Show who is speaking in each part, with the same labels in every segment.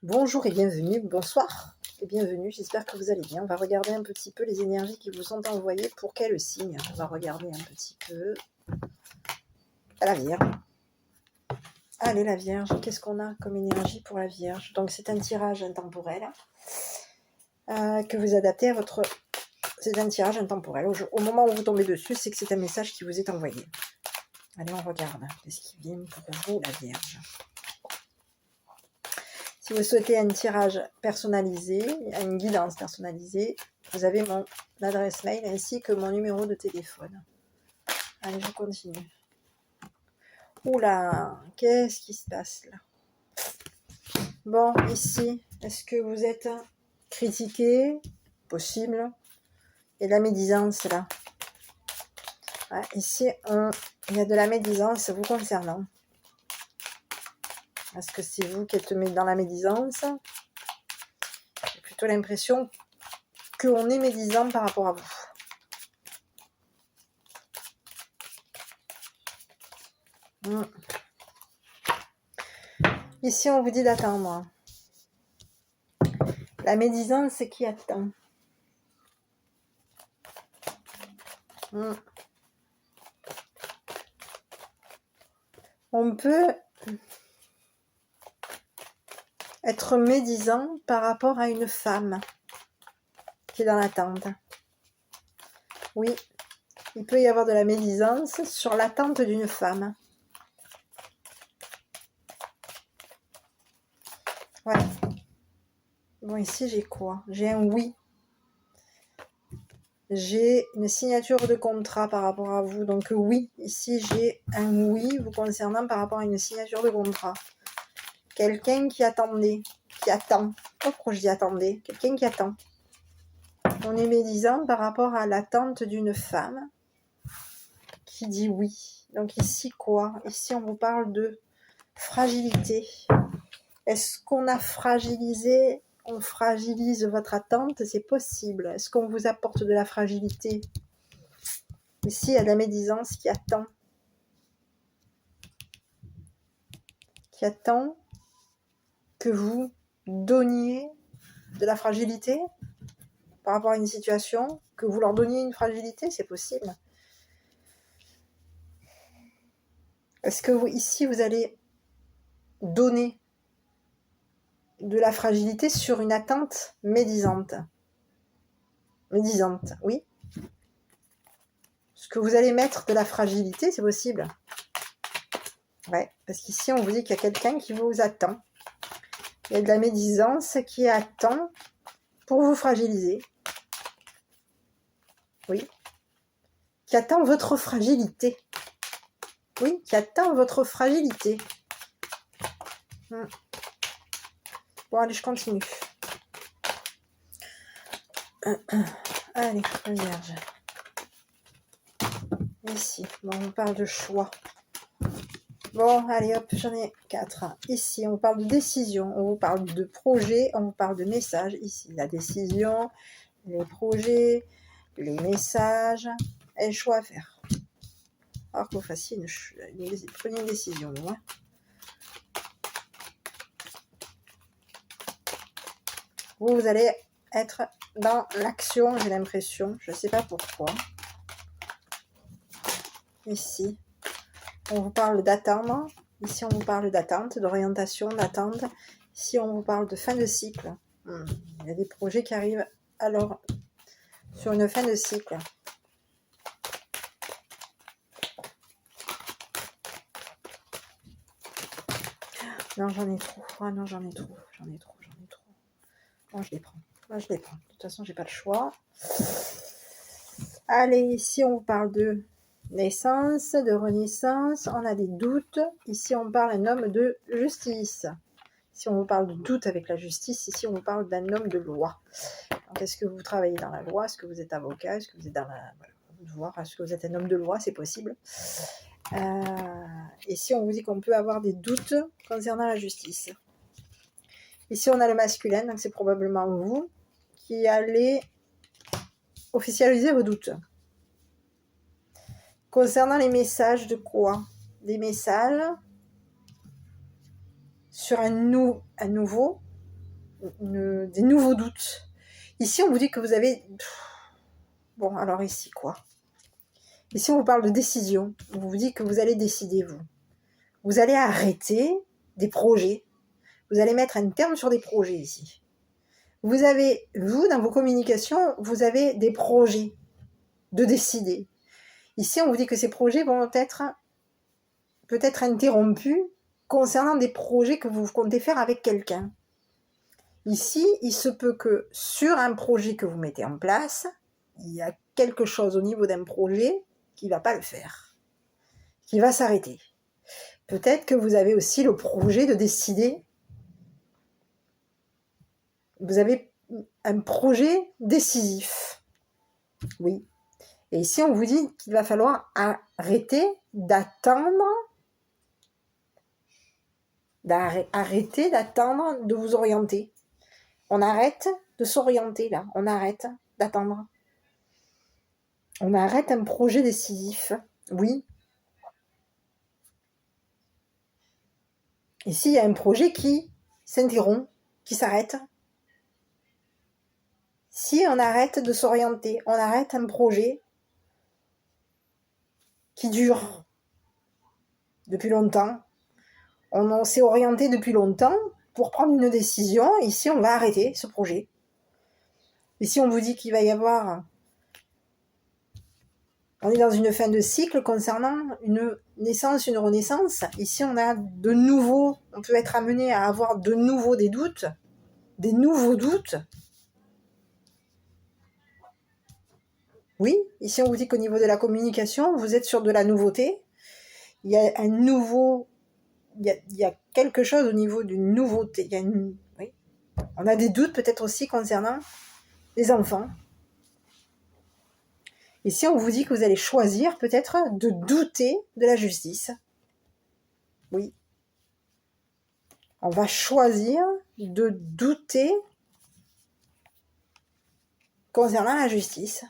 Speaker 1: Bonjour et bienvenue, bonsoir et bienvenue, j'espère que vous allez bien. On va regarder un petit peu les énergies qui vous sont envoyées pour quel signe. On va regarder un petit peu à la Vierge. Allez la Vierge, qu'est-ce qu'on a comme énergie pour la Vierge? Donc c'est un tirage intemporel que vous adaptez à votre... C'est un tirage intemporel. Au moment où vous tombez dessus, c'est que c'est un message qui vous est envoyé. Allez, on regarde. Qu'est-ce qui vient pour vous, la Vierge? Si vous souhaitez un tirage personnalisé, une guidance personnalisée, vous avez mon adresse mail ainsi que mon numéro de téléphone. Allez, je continue. Oula, qu'est-ce qui se passe là? Bon, ici, est-ce que vous êtes critiqué? Possible. Et la médisance là. Ouais, ici, il y a de la médisance vous concernant. Est-ce que c'est vous qui êtes dans la médisance? J'ai plutôt l'impression qu'on est médisant par rapport à vous. Ici, on vous dit d'attendre. La médisance, c'est qui attend. On peut être médisant par rapport à une femme qui est dans l'attente. Oui, il peut y avoir de la médisance sur l'attente d'une femme. Voilà. Bon, ici, j'ai quoi? J'ai un oui. J'ai une signature de contrat par rapport à vous. Donc oui, ici, j'ai un oui vous concernant par rapport à une signature de contrat. Quelqu'un qui attendait, qui attend. Pourquoi je dis attendez? Quelqu'un qui attend. On est médisant par rapport à l'attente d'une femme qui dit oui. Donc ici quoi? Ici on vous parle de fragilité. Est-ce qu'on a fragilisé? On fragilise votre attente? C'est possible. Est-ce qu'on vous apporte de la fragilité? Ici il y a de la médisance qui attend. Qui attend que vous donniez de la fragilité par rapport à une situation, que vous leur donniez une fragilité, c'est possible. Est-ce que ici vous allez donner de la fragilité sur une attente médisante? Médisante, oui. Est-ce que vous allez mettre de la fragilité, c'est possible. Ouais, parce qu'ici on vous dit qu'il y a quelqu'un qui vous attend. Il y a de la médisance qui attend pour vous fragiliser. Oui. Qui attend votre fragilité. Oui, qui attend votre fragilité. Bon, allez, je continue. Allez, Vierge. Ici, bon, on parle de choix. Bon, allez, hop, j'en ai 4. Ici, on parle de décision, on vous parle de projet, on vous parle de message. Ici, la décision, les projets, les messages et le choix à faire. Alors que vous fassiez prenez une décision, moi. Vous allez être dans l'action, j'ai l'impression. Je ne sais pas pourquoi. Ici, on vous parle d'attendre. Ici, on vous parle d'attente, d'orientation, d'attente. Ici, on vous parle de fin de cycle. Il y a des projets qui arrivent alors sur une fin de cycle. Non, j'en ai trop. Ah non, j'en ai trop. Non, je les prends. Moi, je les prends. De toute façon, j'ai pas le choix. Allez, ici, on vous parle de naissance, de renaissance. On a des doutes. Ici, on parle d'un homme de justice. Si on vous parle de doute avec la justice, ici, on vous parle d'un homme de loi. Donc, est-ce que vous travaillez dans la loi? Est-ce que vous êtes avocat? Est-ce que vous êtes dans la... Voilà, voir. Est-ce que vous êtes un homme de loi? C'est possible. Et si on vous dit qu'on peut avoir des doutes concernant la justice. Ici, on a le masculin, donc c'est probablement vous qui allez officialiser vos doutes. Concernant les messages de quoi? Des messages sur un nouveau, des nouveaux doutes. Ici, on vous dit que vous avez... Bon, alors ici, quoi? Ici, on vous parle de décision. On vous dit que vous allez décider, vous. Vous allez arrêter des projets. Vous allez mettre un terme sur des projets ici. Vous avez, vous, dans vos communications, vous avez des projets de décider. Ici, on vous dit que ces projets vont être peut-être interrompus concernant des projets que vous comptez faire avec quelqu'un. Ici, il se peut que sur un projet que vous mettez en place, il y a quelque chose au niveau d'un projet qui ne va pas le faire, qui va s'arrêter. Peut-être que vous avez aussi le projet de décider. Vous avez un projet décisif. Oui. Et ici, on vous dit qu'il va falloir arrêter d'attendre, de vous orienter. On arrête de s'orienter là, on arrête d'attendre. On arrête un projet décisif, oui. Ici, il y a un projet qui s'interrompt, qui s'arrête. Si on arrête de s'orienter, on arrête un projet qui dure depuis longtemps. On s'est orienté depuis longtemps pour prendre une décision. Ici, on va arrêter ce projet. Ici, on vous dit qu'il va y avoir... On est dans une fin de cycle concernant une naissance, une renaissance. Ici, on a de nouveau... On peut être amené à avoir de nouveau des doutes. Des nouveaux doutes. Oui, ici, on vous dit qu'au niveau de la communication, vous êtes sur de la nouveauté. Il y a un nouveau... Il y a quelque chose au niveau d'une nouveauté. Oui. On a des doutes peut-être aussi concernant les enfants. Ici, on vous dit que vous allez choisir peut-être de douter de la justice. Oui. On va choisir de douter concernant la justice.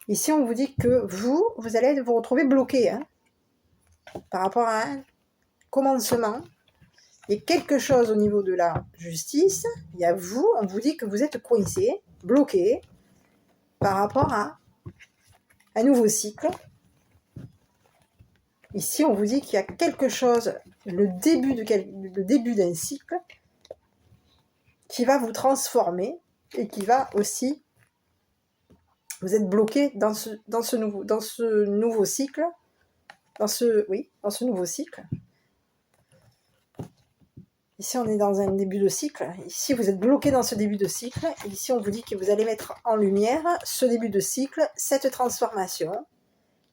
Speaker 1: Ici, on vous dit que vous allez vous retrouver bloqué par rapport à un commencement. Il y a quelque chose au niveau de la justice. Il y a vous, on vous dit que vous êtes coincé, bloqué, par rapport à un nouveau cycle. Ici, on vous dit qu'il y a quelque chose, le début d'un cycle, qui va vous transformer et qui va aussi... Vous êtes bloqué dans ce nouveau cycle. Dans ce nouveau cycle. Ici, on est dans un début de cycle. Ici, vous êtes bloqué dans ce début de cycle. Et ici, on vous dit que vous allez mettre en lumière ce début de cycle, cette transformation.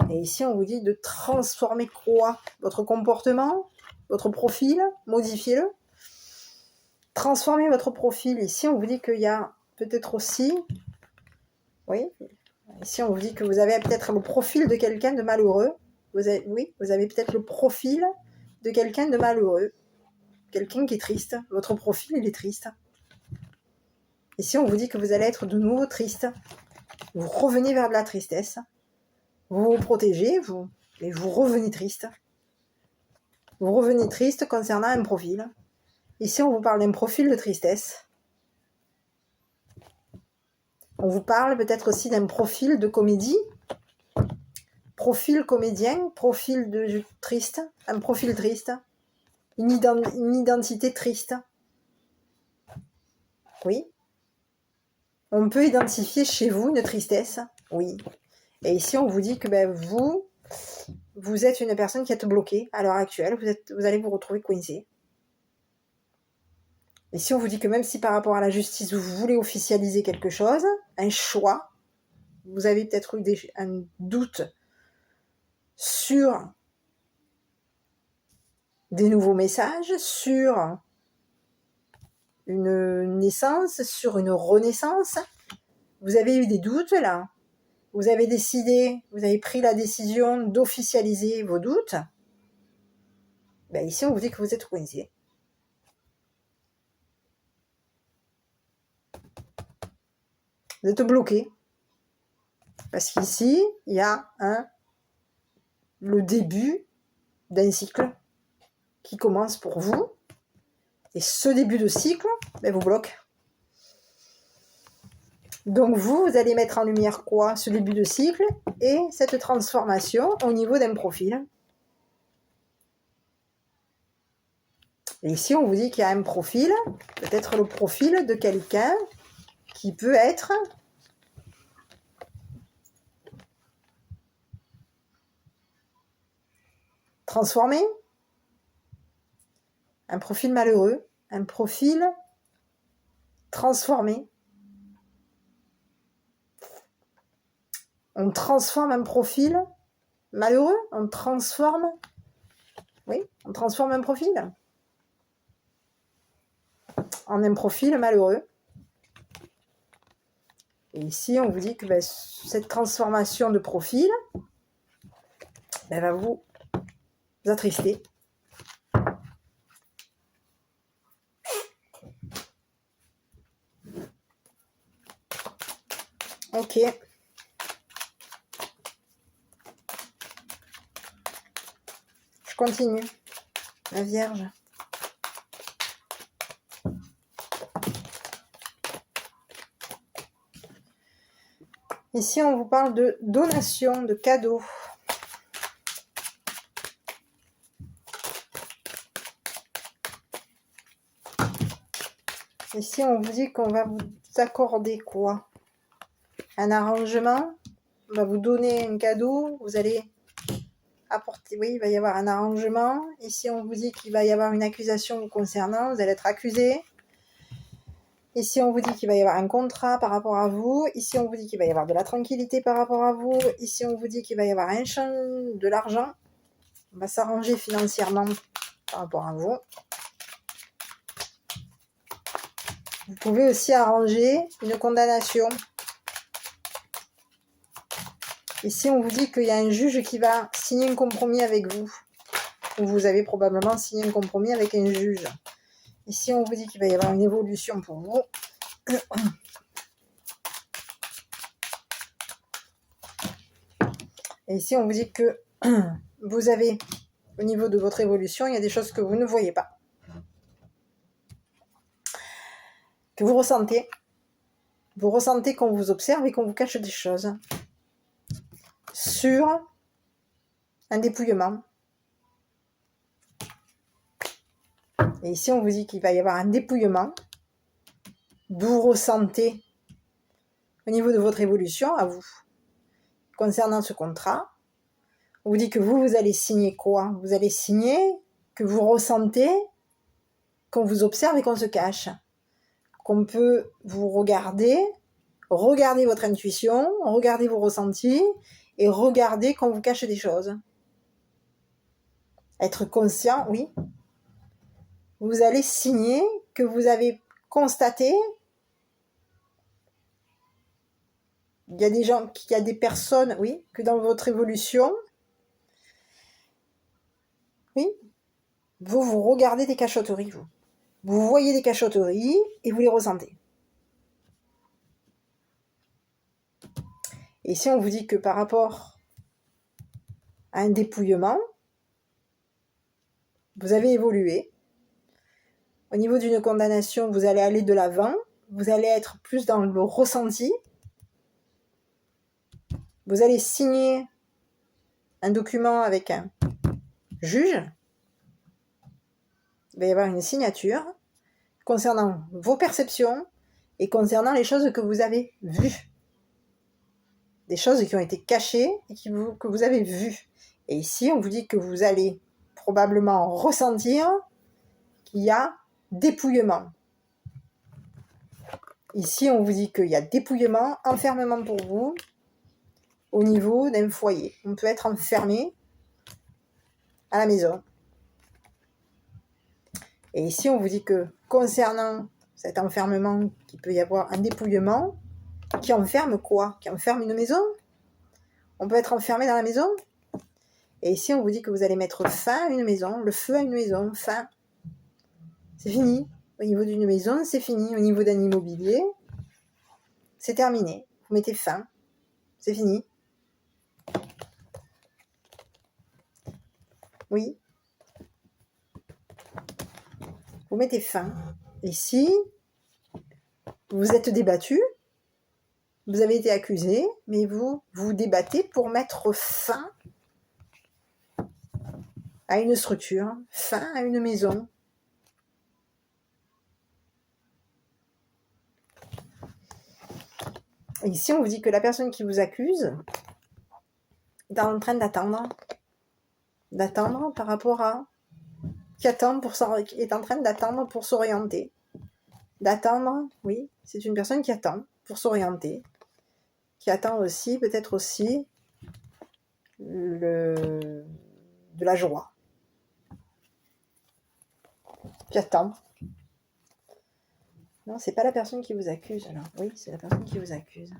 Speaker 1: Et ici, on vous dit de transformer quoi? Votre comportement, votre profil, modifiez-le. Transformez votre profil. Ici, on vous dit qu'il y a peut-être aussi... Oui, ici, on vous dit que vous avez peut-être le profil de quelqu'un de malheureux. Vous avez peut-être le profil de quelqu'un de malheureux. Quelqu'un qui est triste. Votre profil, il est triste. Ici, on vous dit que vous allez être de nouveau triste. Vous revenez vers de la tristesse. Vous vous protégez, et vous revenez triste. Vous revenez triste concernant un profil. Ici, on vous parle d'un profil de tristesse. On vous parle peut-être aussi d'un profil de comédie. Profil comédien, profil de triste, un profil triste. Une identité triste. Oui. On peut identifier chez vous une tristesse. Oui. Et ici, on vous dit que vous êtes une personne qui est bloquée à l'heure actuelle. Vous allez vous retrouver coincé. Ici, on vous dit que même si par rapport à la justice, vous voulez officialiser quelque chose, un choix, vous avez peut-être eu un doute sur des nouveaux messages, sur une naissance, sur une renaissance. Vous avez eu des doutes là. Vous avez pris la décision d'officialiser vos doutes. Ici, on vous dit que vous êtes coincé. Vous êtes bloqué. Parce qu'ici, il y a le début d'un cycle qui commence pour vous. Et ce début de cycle, ben, vous bloque. Donc vous allez mettre en lumière quoi? Ce début de cycle et cette transformation au niveau d'un profil. Et ici, on vous dit qu'il y a un profil, peut-être le profil de quelqu'un qui peut être transformé, un profil malheureux, un profil transformé. On transforme un profil malheureux, on transforme un profil en un profil malheureux. Et ici, on vous dit que cette transformation de profil va vous attrister. Ok. Je continue. La Vierge. Ici, on vous parle de donation, de cadeaux. Ici, on vous dit qu'on va vous accorder quoi? Un arrangement. On va vous donner un cadeau. Vous allez apporter... Oui, il va y avoir un arrangement. Ici, on vous dit qu'il va y avoir une accusation vous concernant. Vous allez être accusé. Ici, on vous dit qu'il va y avoir un contrat par rapport à vous. Ici, on vous dit qu'il va y avoir de la tranquillité par rapport à vous. Ici, on vous dit qu'il va y avoir un champ de l'argent. On va s'arranger financièrement par rapport à vous. Vous pouvez aussi arranger une condamnation. Ici, on vous dit qu'il y a un juge qui va signer un compromis avec vous. Ou vous avez probablement signé un compromis avec un juge. Ici, on vous dit qu'il va y avoir une évolution pour vous. Et ici, on vous dit que vous avez, au niveau de votre évolution, il y a des choses que vous ne voyez pas. Que vous ressentez. Vous ressentez qu'on vous observe et qu'on vous cache des choses. Sur un dépouillement. Et ici, on vous dit qu'il va y avoir un dépouillement. Vous ressentez au niveau de votre évolution à vous. Concernant ce contrat, on vous dit que vous allez signer quoi? Vous allez signer que vous ressentez qu'on vous observe et qu'on se cache. Qu'on peut vous regarder votre intuition, regarder vos ressentis et regarder qu'on vous cache des choses. Être conscient, oui. Vous allez signer que vous avez constaté. Il y a des gens, il y a des personnes, oui, que dans votre évolution, oui, vous regardez des cachotteries, vous. Vous voyez des cachotteries et vous les ressentez. Et si on vous dit que par rapport à un dépouillement, vous avez évolué. Au niveau d'une condamnation, vous allez aller de l'avant. Vous allez être plus dans le ressenti. Vous allez signer un document avec un juge. Il va y avoir une signature concernant vos perceptions et concernant les choses que vous avez vues. Des choses qui ont été cachées et que vous avez vues. Et ici, on vous dit que vous allez probablement ressentir qu'il y a dépouillement. Ici, on vous dit qu'il y a dépouillement, enfermement pour vous au niveau d'un foyer. On peut être enfermé à la maison. Et ici, on vous dit que concernant cet enfermement, qu'il peut y avoir un dépouillement, qui enferme quoi? Qui enferme une maison? On peut être enfermé dans la maison? Et ici, on vous dit que vous allez mettre fin à une maison, le feu à une maison, fin. C'est fini. Au niveau d'une maison, c'est fini. Au niveau d'un immobilier, c'est terminé. Vous mettez fin. C'est fini. Oui. Vous mettez fin. Ici, vous êtes débattu, vous avez été accusé, mais vous vous débattez pour mettre fin à une structure, fin à une maison. Et ici, on vous dit que la personne qui vous accuse est en train d'attendre par rapport à... est en train d'attendre pour s'orienter. D'attendre, oui, c'est une personne qui attend pour s'orienter, qui attend aussi, peut-être aussi, de la joie. Qui attend. Non, c'est pas la personne qui vous accuse, alors. Oui, c'est la personne qui vous accuse.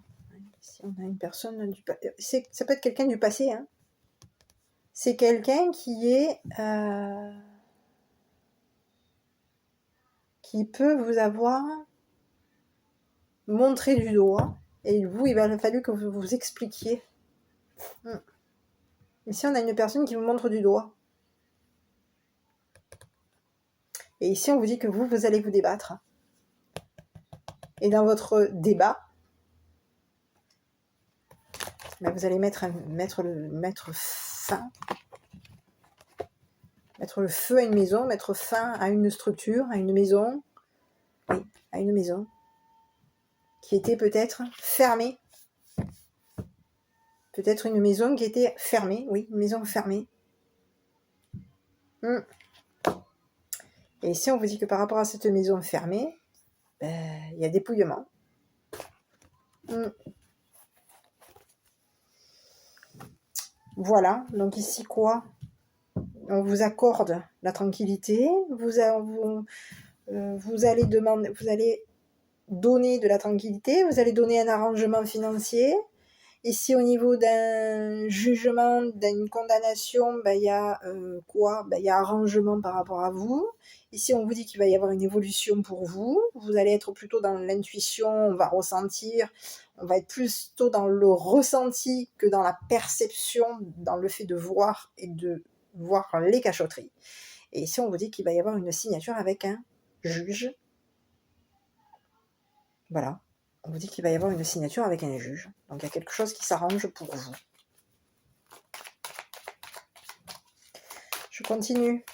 Speaker 1: Ici, on a une personne du passé. Ça peut être quelqu'un du passé, hein. C'est quelqu'un qui est... qui peut vous avoir montré du doigt, et vous, il va falloir que vous vous expliquiez. Ici, on a une personne qui vous montre du doigt. Et ici, on vous dit que vous allez vous débattre. Et dans votre débat, vous allez mettre le feu à une maison, mettre fin à une structure, à une maison, oui, à une maison qui était peut-être fermée. Peut-être une maison qui était fermée, oui, une maison fermée. Et ici, on vous dit que par rapport à cette maison fermée, il y a dépouillement. Voilà, donc ici quoi ? On vous accorde la tranquillité, vous allez donner de la tranquillité, vous allez donner un arrangement financier. Ici, au niveau d'un jugement, d'une condamnation, il y a quoi ? Il y a arrangement par rapport à vous. Ici, on vous dit qu'il va y avoir une évolution pour vous. Vous allez être plutôt dans l'intuition, on va ressentir, on va être plutôt dans le ressenti que dans la perception, dans le fait de voir et de voir les cachotteries. Et ici, on vous dit qu'il va y avoir une signature avec un juge. Voilà. On vous dit qu'il va y avoir une signature avec un juge. Donc, il y a quelque chose qui s'arrange pour vous. Je continue.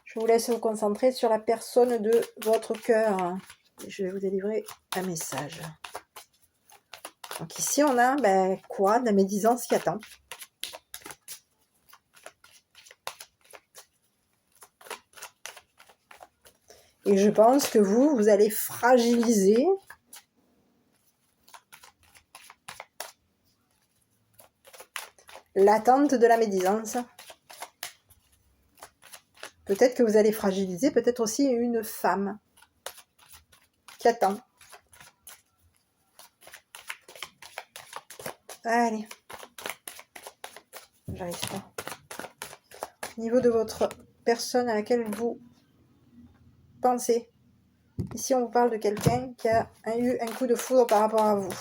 Speaker 1: Je vous laisse vous concentrer sur la personne de votre cœur. Et je vais vous délivrer un message. Donc, ici, on a quoi ? De la médisance qui attend. Et je pense que vous allez fragiliser l'attente de la médisance. Peut-être que vous allez fragiliser peut-être aussi une femme qui attend. Allez. J'arrive pas. Au niveau de votre personne à laquelle vous pensez. Ici, on vous parle de quelqu'un qui a eu un coup de foudre par rapport à vous.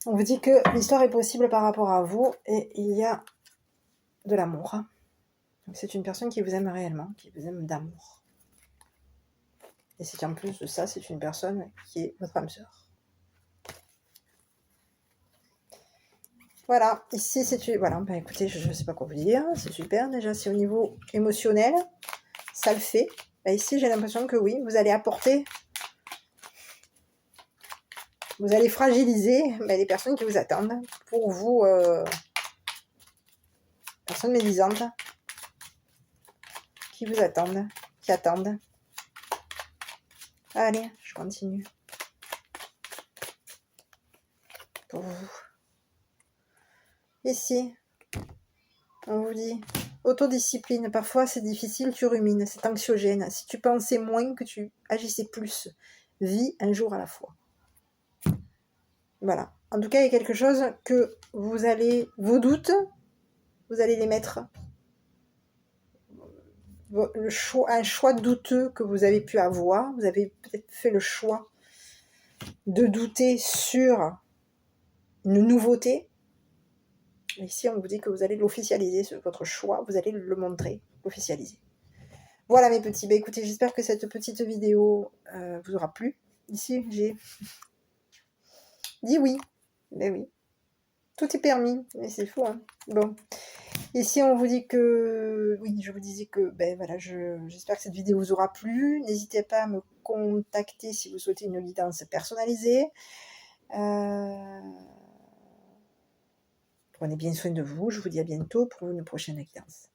Speaker 1: On vous dit que l'histoire est possible par rapport à vous et il y a de l'amour. C'est une personne qui vous aime réellement, qui vous aime d'amour. Et c'est en plus de ça, c'est une personne qui est votre âme sœur. Voilà, ici c'est... Voilà, écoutez, je ne sais pas quoi vous dire, c'est super. Déjà, c'est au niveau émotionnel, ça le fait. Ici, j'ai l'impression que oui, vous allez apporter... Vous allez fragiliser les personnes qui vous attendent. Pour vous, personnes médisantes, qui vous attendent, qui attendent. Allez, je continue. Pour vous. Ici, on vous dit, autodiscipline. Parfois, c'est difficile, tu rumines, c'est anxiogène. Si tu pensais moins, que tu agissais plus. Vis un jour à la fois. Voilà. En tout cas, il y a quelque chose que vous allez... Vos doutes, vous allez les mettre... un choix douteux que vous avez pu avoir. Vous avez peut-être fait le choix de douter sur une nouveauté. Ici, on vous dit que vous allez l'officialiser, votre choix, vous allez le montrer, l'officialiser. Voilà mes petits, bah, écoutez, j'espère que cette petite vidéo vous aura plu. Ici, j'ai dit oui, mais oui, tout est permis, mais c'est fou, hein. Bon, ici on vous dit que, oui, je vous disais que, ben voilà, j'espère que cette vidéo vous aura plu. N'hésitez pas à me contacter si vous souhaitez une guidance personnalisée. Prenez bien soin de vous, je vous dis à bientôt pour une prochaine guidance.